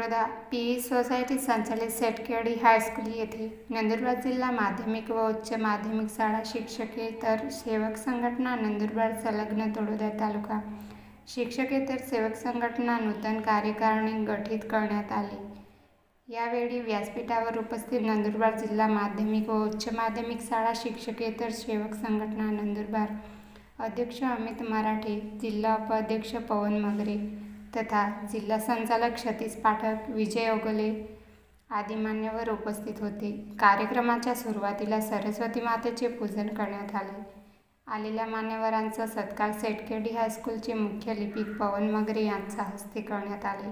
तोडदा P society संचालित सेटकेडी high school येथे नंदुरबार जिल्हा माध्यमिक व उच्च माध्यमिक शाळा शिक्षकेतर सेवक संघटना नंदुरबार संलग्न तोडदा तालुका शिक्षकेतर सेवक संघटना नूतन कार्यकारिणी गठीत करण्यात आली। यावेळी व्यासपीठावर उपस्थित नंदुरबार जिल्हा माध्यमिक व उच्च माध्यमिक शाळा शिक्षकेतर सेवक संघटना नंदुरबार अध्यक्ष अमित मराठे, जिल्हा उपाध्यक्ष पवन मगरे तथा जिल्हा संचालक सतीश पाठक, विजय ओगले आदी मान्यवर उपस्थित होते। कार्यक्रमाच्या सुरुवातीला सरस्वती मातेचे पूजन करण्यात आले। आलेल्या मान्यवरांचा सत्कार सेटकेडी हायस्कूलचे मुख्य लिपिक पवन मगरे यांच्या हस्ते करण्यात आले।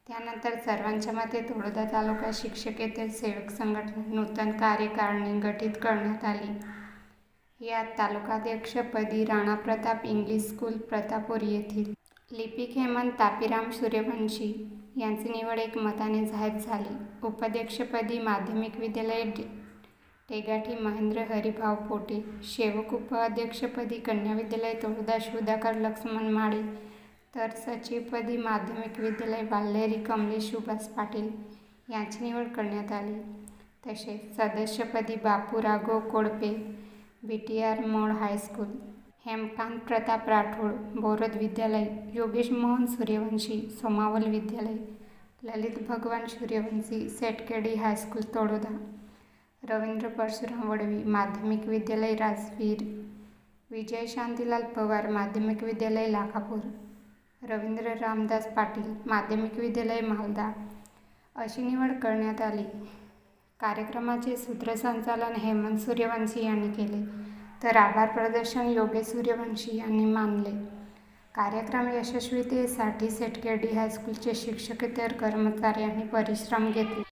त्यानंतर सर्वांच्या मते तोडदा तालुका शिक्षकेतर सेवक संघटना नूतन कार्यकारिणी गठीत करण्यात आली। यात तालुकाध्यक्षपदी राणा प्रताप इंग्लिश स्कूल प्रतापूर येथील लिपिक हेमंत तापीराम सूर्यवंशी यांची निवड एकमताने जाहीर झाली। उपाध्यक्षपदी माध्यमिक विद्यालय टेगाठी महेंद्र हरिभाऊ पोटे, सेवक उपाध्यक्षपदी कन्या विद्यालय तोडदा सुधाकर लक्ष्मण माळे, तर सचिवपदी माध्यमिक विद्यालय बाल्हेरी कमलेश सुभाष पाटील यांची निवड करण्यात आली। तसेच सदस्यपदी बापू राघव कोळपे, बीटीआर मोड हायस्कूल, हेमकांत प्रताप राठोड, बोरद विद्यालय, योगेश मोहन सूर्यवंशी, सोमावल विद्यालय, ललित भगवान सूर्यवंशी, सेटकेडी हायस्कूल तोडदा, रवींद्र परशुराम वडवी माध्यमिक विद्यालय राजवीर, विजय शांतीलाल पवार माध्यमिक विद्यालय लाखापूर, रवींद्र रामदास पाटील माध्यमिक विद्यालय मालदा अशी निवड करण्यात आली। कार्यक्रमाचे सूत्रसंचालन हेमंत सूर्यवंशी यांनी केले, तर आभार प्रदर्शन योगेश सूर्यवंशी यांनी मानले। कार्यक्रम यशस्वीतेसाठी सेटकेडी हायस्कूलचे शिक्षकेतर कर्मचाऱ्यांनी परिश्रम घेतले।